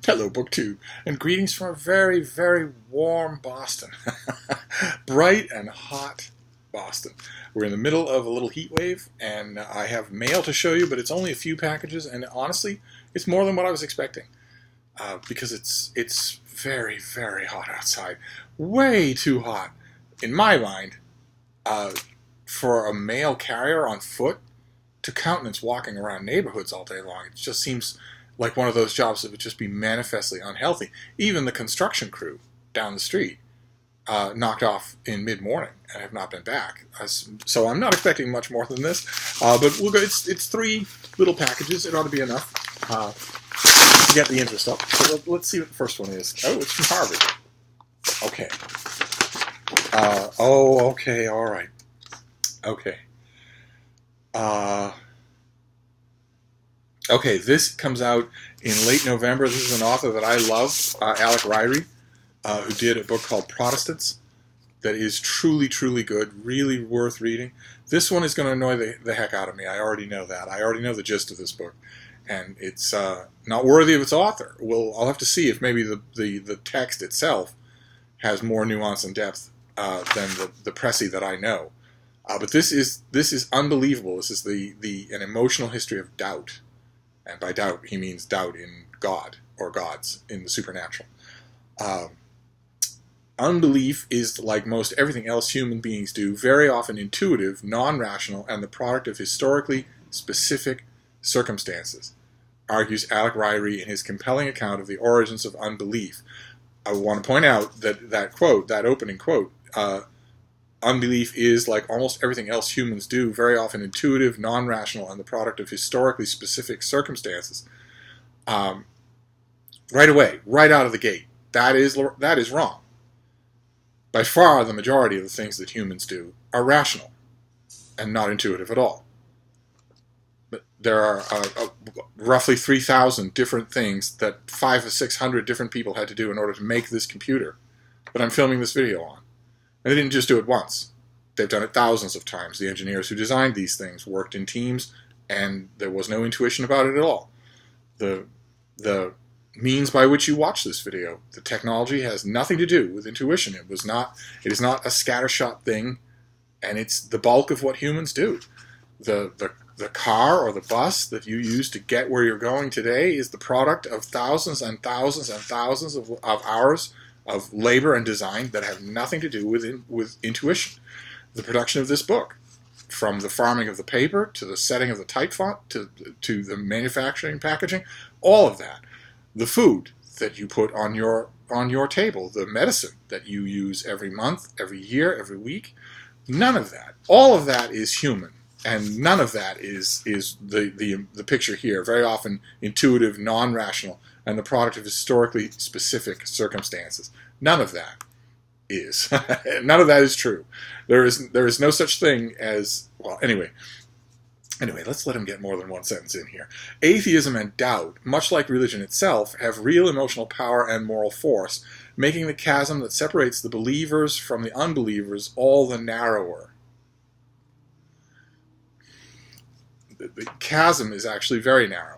Hello, BookTube, and greetings from a very, very warm Boston. Bright and hot Boston. We're in the middle of a little heat wave, and I have mail to show you, but it's only a few packages, and honestly, it's more than what I was expecting. Because it's very, very hot outside. Way too hot, in my mind, for a mail carrier on foot to countenance walking around neighborhoods all day long. It just seems like one of those jobs that would just be manifestly unhealthy. Even the construction crew down the street knocked off in mid-morning and have not been back. So I'm not expecting much more than this. But we'll go. It's 3 little packages. It ought to be enough to get the interest up. So let's see what the first one is. Oh, it's from Harvard. Okay. Okay, all right. Okay. Okay, this comes out in late November. This is an author that I love, Alec Ryrie, who did a book called Protestants that is truly, truly good, really worth reading. This one is going to annoy the heck out of me. I already know that. I already know the gist of this book, and it's not worthy of its author. I'll have to see if maybe the text itself has more nuance and depth than the Pressy that I know. But this is unbelievable. This is an emotional history of doubt. And by doubt, he means doubt in God, or gods, in the supernatural. Unbelief is, like most everything else human beings do, very often intuitive, non-rational, and the product of historically specific circumstances, argues Alec Ryrie in his compelling account of the origins of unbelief. I want to point out that opening quote, unbelief is, like almost everything else humans do, very often intuitive, non-rational, and the product of historically specific circumstances. Right away, right out of the gate, that is wrong. By far, the majority of the things that humans do are rational and not intuitive at all. But there are roughly 3,000 different things that 500 or 600 different people had to do in order to make this computer that I'm filming this video on. And they didn't just do it once. They've done it thousands of times. The engineers who designed these things worked in teams, and there was no intuition about it at all. The means by which you watch this video, the technology has nothing to do with intuition. It is not a scattershot thing, and it's the bulk of what humans do. The car or the bus that you use to get where you're going today is the product of thousands and thousands and thousands of hours of labor and design that have nothing to do with intuition. The production of this book, from the farming of the paper to the setting of the type font to the manufacturing, packaging, all of that. The food that you put on your table, the medicine that you use every month, every year, every week, none of that. All of that is human, and none of that is the picture here. Very often intuitive, non-rational, and the product of historically specific circumstances. None of that is. None of that is true. There is no such thing as, well, anyway, let's let him get more than one sentence in here. Atheism and doubt, much like religion itself, have real emotional power and moral force, making the chasm that separates the believers from the unbelievers all the narrower. The chasm is actually very narrow.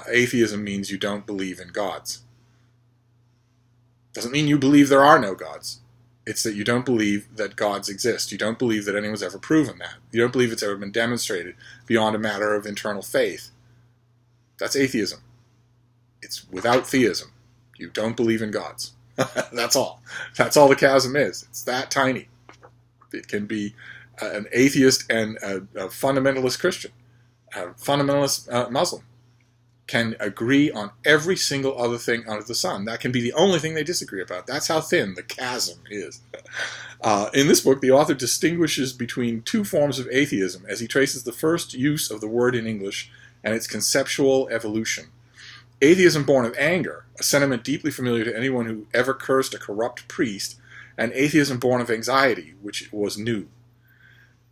Atheism means you don't believe in gods. Doesn't mean you believe there are no gods. It's that you don't believe that gods exist. You don't believe that anyone's ever proven that. You don't believe it's ever been demonstrated beyond a matter of internal faith. That's atheism. It's without theism. You don't believe in gods. That's all. That's all the chasm is. It's that tiny. It can be an atheist and a fundamentalist Christian, a fundamentalist Muslim, can agree on every single other thing under the sun. That can be the only thing they disagree about. That's how thin the chasm is. In this book, the author distinguishes between 2 forms of atheism as he traces the first use of the word in English and its conceptual evolution. Atheism born of anger, a sentiment deeply familiar to anyone who ever cursed a corrupt priest, and atheism born of anxiety, which was new.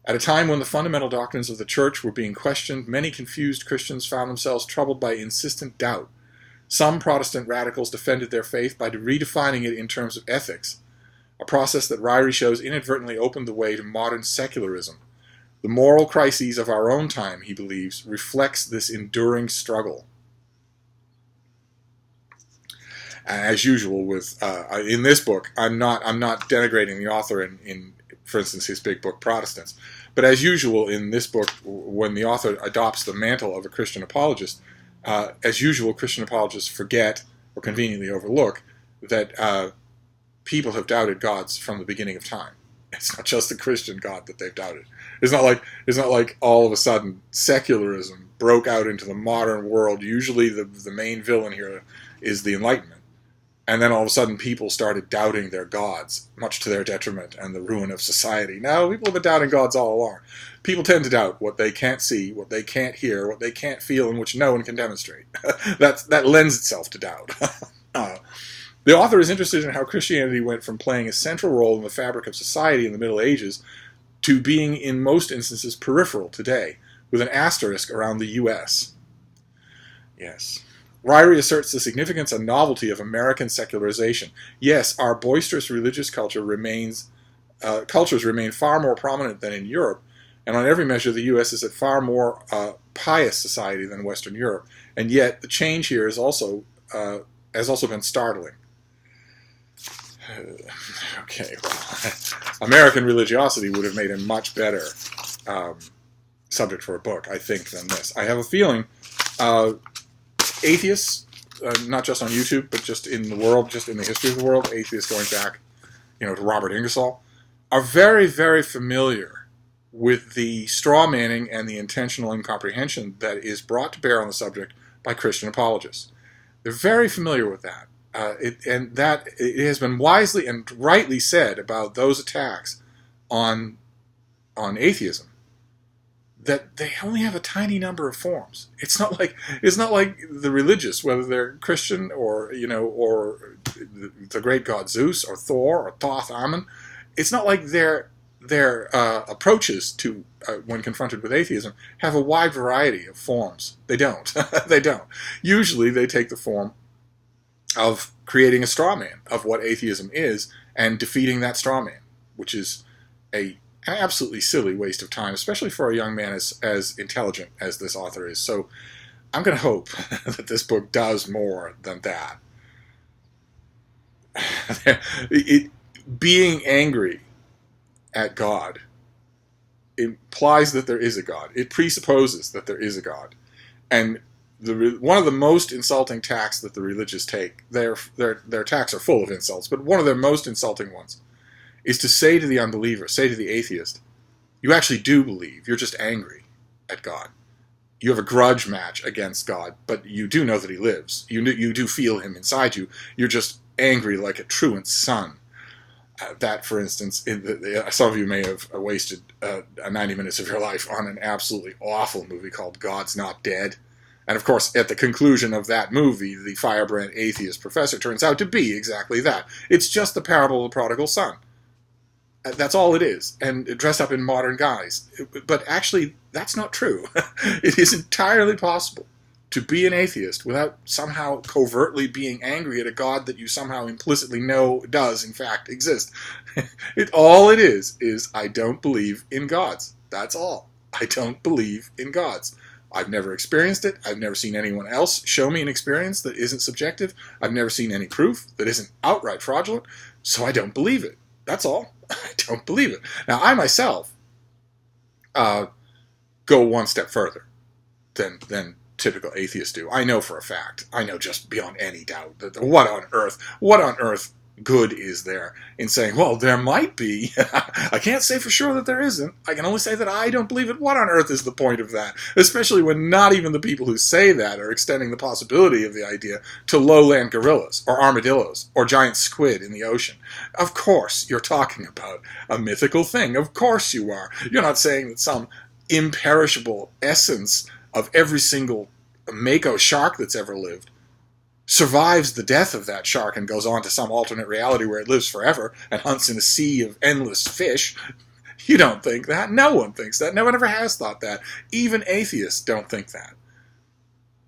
At a time when the fundamental doctrines of the Church were being questioned, many confused Christians found themselves troubled by insistent doubt. Some Protestant radicals defended their faith by redefining it in terms of ethics, a process that Ryrie shows inadvertently opened the way to modern secularism. The moral crises of our own time, he believes, reflects this enduring struggle. As usual with in this book, I'm not denigrating the author in for instance his big book Protestants, but as usual in this book, when the author adopts the mantle of a Christian apologist, as usual Christian apologists forget or conveniently overlook that people have doubted gods from the beginning of time. It's not just the Christian God that they've doubted. It's not like all of a sudden secularism broke out into the modern world. Usually the main villain here is the Enlightenment. And then all of a sudden people started doubting their gods, much to their detriment and the ruin of society. No, people have been doubting gods all along. People tend to doubt what they can't see, what they can't hear, what they can't feel, and which no one can demonstrate. That lends itself to doubt. The author is interested in how Christianity went from playing a central role in the fabric of society in the Middle Ages to being, in most instances, peripheral today, with an asterisk around the U.S. Yes. Ryrie asserts the significance and novelty of American secularization. Yes, our boisterous religious cultures remain far more prominent than in Europe, and on every measure the U.S. is a far more pious society than Western Europe, and yet the change here has also been startling. Okay, well, American religiosity would have made a much better subject for a book, I think, than this. I have a feeling atheists, not just on YouTube, but just in the world, just in the history of the world, atheists going back, to Robert Ingersoll, are very, very familiar with the straw manning and the intentional incomprehension that is brought to bear on the subject by Christian apologists. They're very familiar with that. It has been wisely and rightly said about those attacks on atheism that they only have a tiny number of forms. It's not like the religious, whether they're Christian or the great god Zeus or Thor or Thoth Amun. It's not like their approaches to when confronted with atheism have a wide variety of forms. They don't. They don't. Usually they take the form of creating a straw man of what atheism is and defeating that straw man, which is an absolutely silly waste of time, especially for a young man as intelligent as this author is. So I'm going to hope that this book does more than that. Being angry at God implies that there is a God. It presupposes that there is a God. And one of the most insulting attacks that the religious take, their attacks are full of insults, but one of their most insulting ones is to say to the unbeliever, say to the atheist, you actually do believe, you're just angry at God. You have a grudge match against God, but you do know that he lives. You do feel him inside you. You're just angry like a truant son. That, for instance, some of you may have wasted 90 minutes of your life on an absolutely awful movie called God's Not Dead. And of course, at the conclusion of that movie, the firebrand atheist professor turns out to be exactly that. It's just the parable of the prodigal son. That's all it is, and dressed up in modern guise. But actually, that's not true. It is entirely possible to be an atheist without somehow covertly being angry at a God that you somehow implicitly know does, in fact, exist. All it is I don't believe in gods. That's all. I don't believe in gods. I've never experienced it. I've never seen anyone else show me an experience that isn't subjective. I've never seen any proof that isn't outright fraudulent, so I don't believe it. That's all. I don't believe it. Now, I myself go one step further than typical atheists do. I know for a fact. I know just beyond any doubt that what on earth good is there in saying, well, there might be. I can't say for sure that there isn't. I can only say that I don't believe it. What on earth is the point of that? Especially when not even the people who say that are extending the possibility of the idea to lowland gorillas or armadillos or giant squid in the ocean. Of course you're talking about a mythical thing. Of course you are. You're not saying that some imperishable essence of every single mako shark that's ever lived survives the death of that shark and goes on to some alternate reality where it lives forever and hunts in a sea of endless fish. You don't think that. No one thinks that. No one ever has thought that. Even atheists don't think that.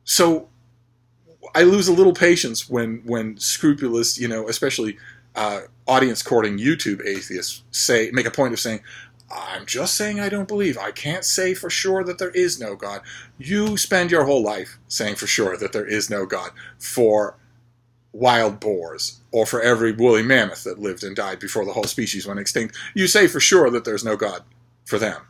So I lose a little patience when scrupulous, especially audience-courting YouTube atheists make a point of saying, I'm just saying I don't believe. I can't say for sure that there is no God. You spend your whole life saying for sure that there is no God for wild boars, or for every woolly mammoth that lived and died before the whole species went extinct, you say for sure that there's no God for them.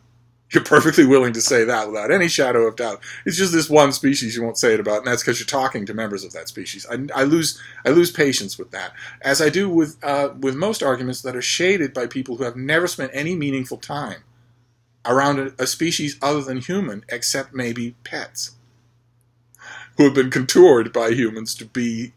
You're perfectly willing to say that without any shadow of doubt. It's just this one species you won't say it about, and that's because you're talking to members of that species. I lose patience with that, as I do with most arguments that are shaded by people who have never spent any meaningful time around a species other than human, except maybe pets, who have been contoured by humans to be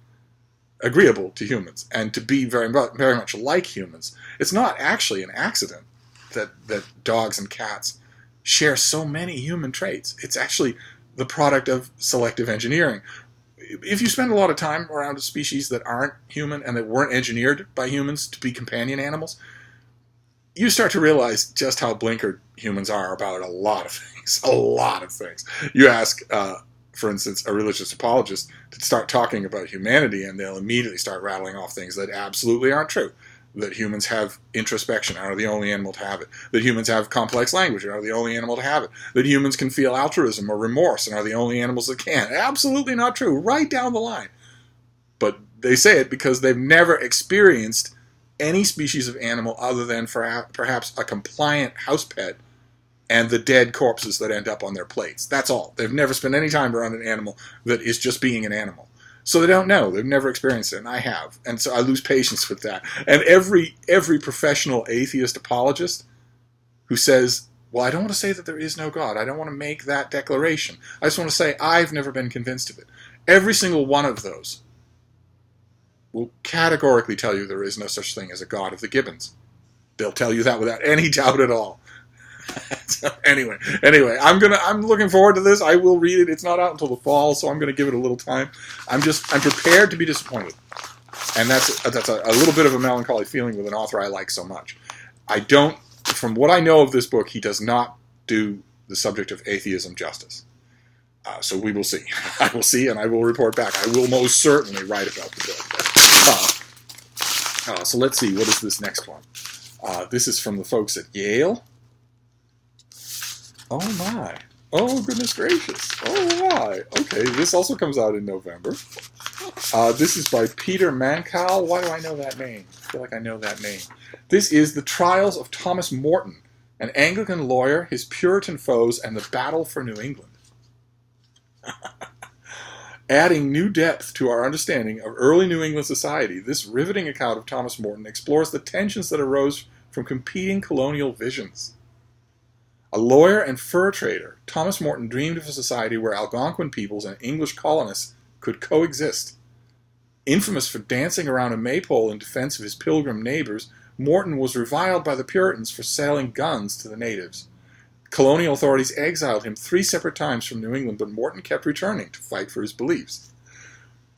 agreeable to humans and to be very much like humans. It's not actually an accident that dogs and cats share so many human traits. It's actually the product of selective engineering. If you spend a lot of time around a species that aren't human and that weren't engineered by humans to be companion animals, you start to realize just how blinkered humans are about a lot of things. A lot of things. You ask, for instance, a religious apologist to start talking about humanity, and they'll immediately start rattling off things that absolutely aren't true. That humans have introspection and are the only animal to have it. That humans have complex language and are the only animal to have it. That humans can feel altruism or remorse and are the only animals that can. Absolutely not true. Right down the line. But they say it because they've never experienced any species of animal other than perhaps a compliant house pet and the dead corpses that end up on their plates. That's all. They've never spent any time around an animal that is just being an animal. So they don't know. They've never experienced it, and I have. And so I lose patience with that. And every professional atheist apologist who says, well, I don't want to say that there is no God. I don't want to make that declaration. I just want to say I've never been convinced of it. Every single one of those will categorically tell you there is no such thing as a God of the Gibbons. They'll tell you that without any doubt at all. So anyway, I'm looking forward to this. I will read it. It's not out until the fall, so I'm going to give it a little time. I'm prepared to be disappointed, and that's a little bit of a melancholy feeling with an author I like so much. From what I know of this book, he does not do the subject of atheism justice. So we will see. I will see, and I will report back. I will most certainly write about the book. So let's see. What is this next one? This is from the folks at Yale. Oh my. Oh goodness gracious. Oh my. Okay, this also comes out in November. This is by Peter Mankow. Why do I know that name? I feel like I know that name. This is The Trials of Thomas Morton, an Anglican lawyer, his Puritan foes, and the battle for New England. Adding new depth to our understanding of early New England society, this riveting account of Thomas Morton explores the tensions that arose from competing colonial visions. A lawyer and fur trader, Thomas Morton dreamed of a society where Algonquin peoples and English colonists could coexist. Infamous for dancing around a maypole in defense of his Pilgrim neighbors, Morton was reviled by the Puritans for selling guns to the natives. Colonial authorities exiled him 3 separate times from New England, but Morton kept returning to fight for his beliefs.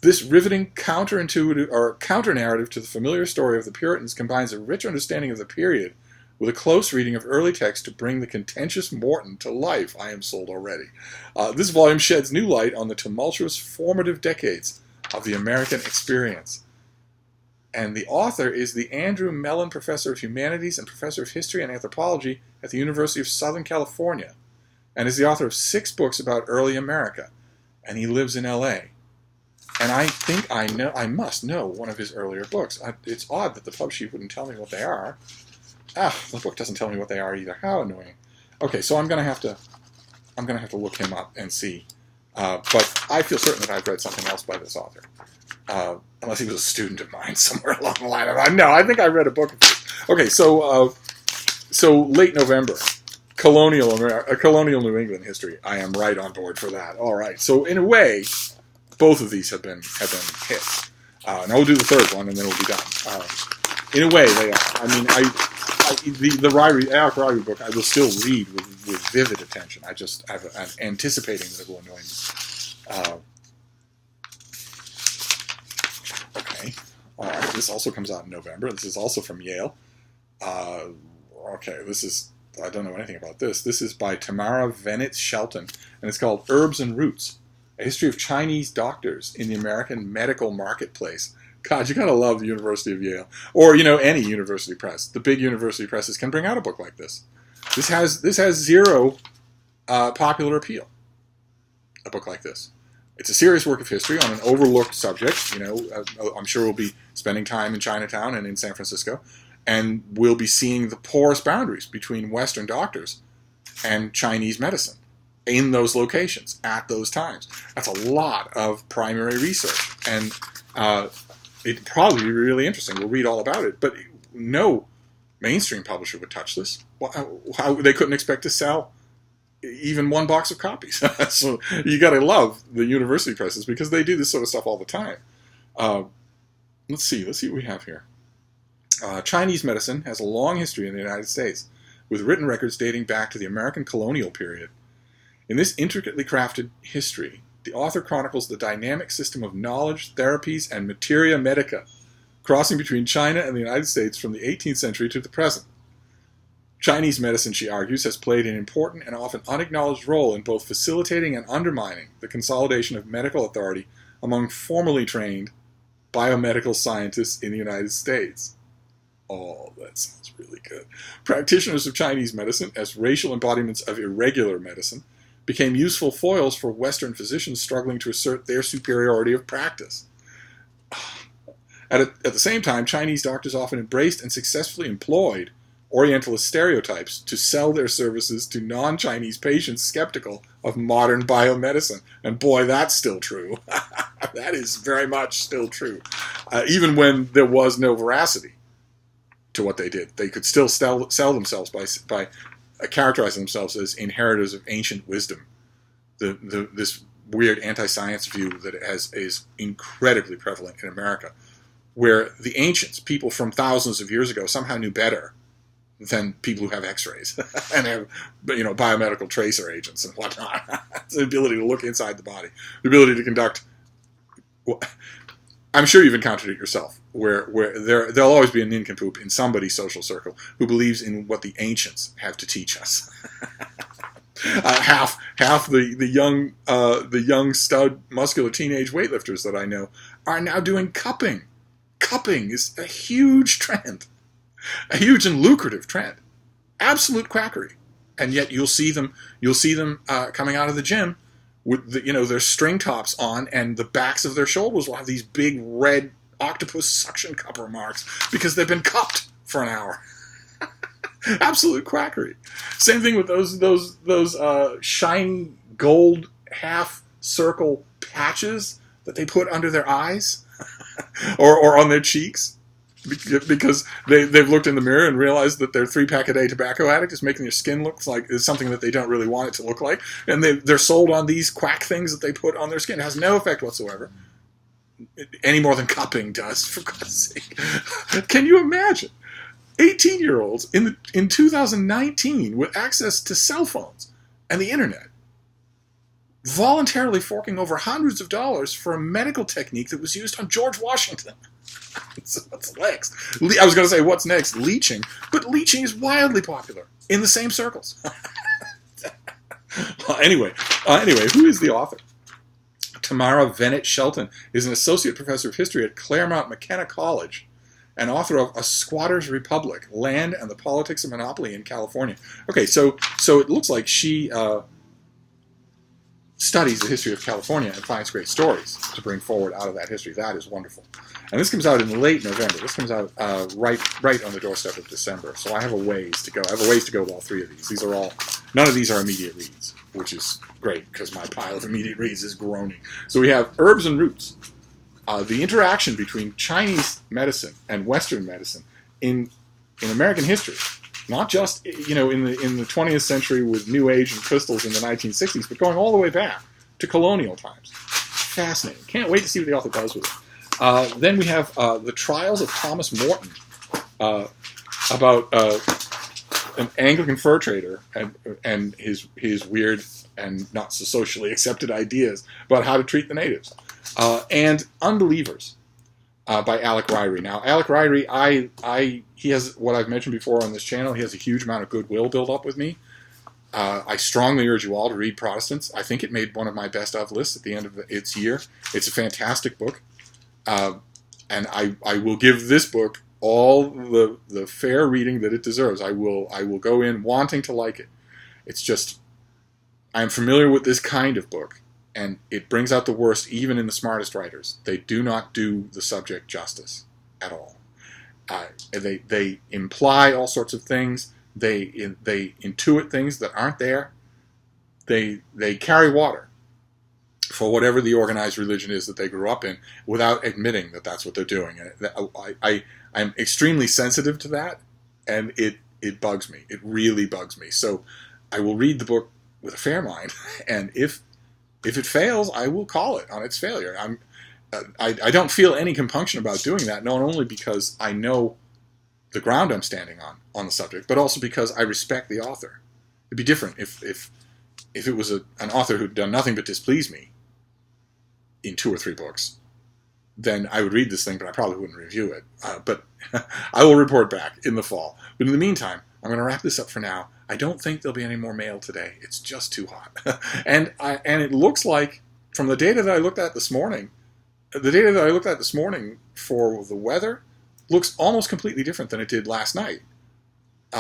This riveting counter-narrative to the familiar story of the Puritans combines a rich understanding of the period with a close reading of early text to bring the contentious Morton to life. I am sold already. This volume sheds new light on the tumultuous formative decades of the American experience. And the author is the Andrew Mellon Professor of Humanities and Professor of History and Anthropology at the University of Southern California, and is the author of 6 books about early America, and he lives in L.A. And I think I must know one of his earlier books. It's odd that the pub sheet wouldn't tell me what they are. The book doesn't tell me what they are either. How annoying. Okay, so I'm gonna have to look him up and see. But I feel certain that I've read something else by this author, unless he was a student of mine somewhere along the line. No, I think I read a book of his. Okay, so late November, colonial New England history. I am right on board for that. All right. So in a way, both of these have been hits. And I'll do the third one, and then we'll be done. In a way, they are. I mean, the Alec Ryrie book I will still read with vivid attention. I'm anticipating that it will annoy me. Okay. All right. This also comes out in November. This is also from Yale. Okay. I don't know anything about this. This is by Tamara Venitz Shelton, and it's called Herbs and Roots, A History of Chinese Doctors in the American Medical Marketplace. God, you gotta love the University of Yale, or any university press. The big university presses can bring out a book like this. This has zero popular appeal. A book like this, It's a serious work of history on an overlooked subject. I'm sure we'll be spending time in Chinatown and in San Francisco, and we'll be seeing the porous boundaries between Western doctors and Chinese medicine in those locations at those times. That's a lot of primary research, and it'd probably be really interesting. We'll read all about it, but no mainstream publisher would touch this. How they couldn't expect to sell even one box of copies. So you got to love the university presses because they do this sort of stuff all the time. Let's see what we have here. Chinese medicine has a long history in the United States, with written records dating back to the American colonial period. In this intricately crafted history, the author chronicles the dynamic system of knowledge, therapies, and materia medica, crossing between China and the United States from the 18th century to the present. Chinese medicine, she argues, has played an important and often unacknowledged role in both facilitating and undermining the consolidation of medical authority among formally trained biomedical scientists in the United States. Oh, that sounds really good. Practitioners of Chinese medicine, as racial embodiments of irregular medicine, became useful foils for Western physicians struggling to assert their superiority of practice. At the same time, Chinese doctors often embraced and successfully employed Orientalist stereotypes to sell their services to non-Chinese patients skeptical of modern biomedicine. And boy, that's still true. That is very much still true. Even when there was no veracity to what they did, they could still sell themselves by characterizing themselves as inheritors of ancient wisdom. This weird anti-science view that is incredibly prevalent in America, where the ancients, people from thousands of years ago, somehow knew better than people who have x-rays and have biomedical tracer agents and whatnot. The ability to look inside the body, the ability to conduct. I'm sure you've encountered it yourself, where there'll always be a nincompoop in somebody's social circle who believes in what the ancients have to teach us. Half the young stud muscular teenage weightlifters that I know are now doing cupping. Cupping is a huge trend, a huge and lucrative trend, absolute quackery, and yet you'll see them coming out of the gym with their string tops on, and the backs of their shoulders will have these big red octopus suction cupper marks because they've been cupped for an hour. Absolute quackery. Same thing with those shiny gold half circle patches that they put under their eyes or on their cheeks, because they've looked in the mirror and realized that their 3-pack-a-day tobacco addict is making their skin look like is something that they don't really want it to look like, and they're sold on these quack things that they put on their skin. It has no effect whatsoever, any more than cupping does, for God's sake. Can you imagine 18-year-olds in 2019 with access to cell phones and the internet voluntarily forking over hundreds of dollars for a medical technique that was used on George Washington? So what's next? I was going to say, what's next? Leeching. But leeching is wildly popular in the same circles. Anyway, who is the author? Tamara Vennett Shelton is an associate professor of history at Claremont McKenna College and author of A Squatter's Republic, Land and the Politics of Monopoly in California. Okay, so it looks like she studies the history of California and finds great stories to bring forward out of that history. That is wonderful. And this comes out in late November. This comes out right on the doorstep of December. So I have a ways to go. I have a ways to go with all three of these. None of these are immediate reads, which is great because my pile of immediate reads is groaning. So we have Herbs and Roots. The interaction between Chinese medicine and Western medicine in American history, not just in the 20th century with New Age and crystals in the 1960s, but going all the way back to colonial times. Fascinating. Can't wait to see what the author does with it. Then we have The Trials of Thomas Morton, about an Anglican fur trader and his weird and not so socially accepted ideas about how to treat the natives. And Unbelievers by Alec Ryrie. Now, Alec Ryrie, he has what I've mentioned before on this channel. He has a huge amount of goodwill built up with me. I strongly urge you all to read Protestants. I think it made one of my best of lists at the end of its year. It's a fantastic book. And I will give this book all the fair reading that it deserves. I will go in wanting to like it. It's just, I'm familiar with this kind of book, And it brings out the worst even in the smartest writers. They do not do the subject justice at all. They imply all sorts of things. They intuit things that aren't there. They carry water for whatever the organized religion is that they grew up in without admitting that that's what they're doing. And I'm extremely sensitive to that, and it bugs me. It really bugs me. So I will read the book with a fair mind, and if it fails, I will call it on its failure. I don't feel any compunction about doing that, not only because I know the ground I'm standing on the subject, but also because I respect the author. It'd be different if it was an author who'd done nothing but displease me in 2 or 3 books. Then I would read this thing, but I probably wouldn't review it. But I will report back in the fall. But in the meantime, I'm going to wrap this up for now. I don't think there'll be any more mail today. It's just too hot. And it looks like, from the data that I looked at this morning, for the weather looks almost completely different than it did last night.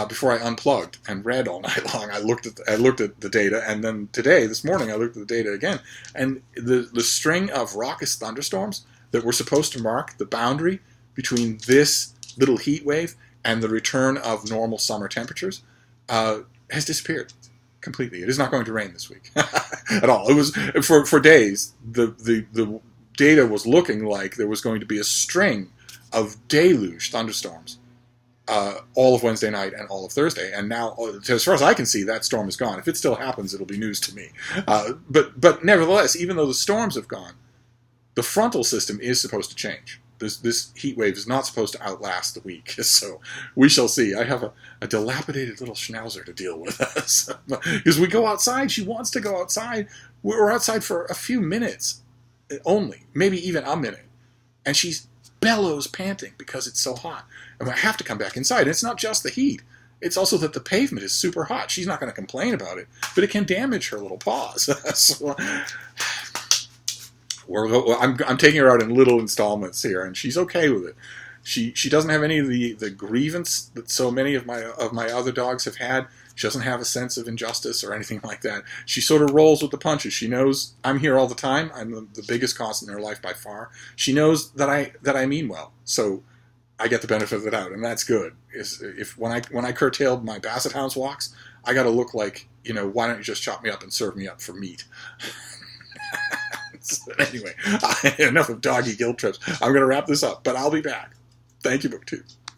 Before I unplugged and read all night long, I looked at the data, and then this morning, I looked at the data again. And the string of raucous thunderstorms that were supposed to mark the boundary between this little heat wave and the return of normal summer temperatures has disappeared completely. It is not going to rain this week at all. It was for days. The data was looking like there was going to be a string of deluge thunderstorms all of Wednesday night and all of Thursday. And now, as far as I can see, that storm is gone. If it still happens, it'll be news to me. But nevertheless, even though the storms have gone, the frontal system is supposed to change. This heat wave is not supposed to outlast the week, so we shall see. I have a dilapidated little schnauzer to deal with us. Because we go outside, she wants to go outside. We're outside for a few minutes only, maybe even a minute. And she's bellows panting because it's so hot. And I have to come back inside. And it's not just the heat. It's also that the pavement is super hot. She's not going to complain about it, but it can damage her little paws. So, I'm taking her out in little installments here, and she's okay with it. She doesn't have any of the grievance that so many of my other dogs have had. She doesn't have a sense of injustice or anything like that. She sort of rolls with the punches. She knows I'm here all the time. I'm the biggest constant in her life by far. She knows that I mean well, so I get the benefit of the doubt, and that's good. When I curtailed my Basset Hounds walks, I got to look like, why don't you just chop me up and serve me up for meat? Anyway, enough of doggy guilt trips. I'm going to wrap this up, but I'll be back. Thank you, BookTube.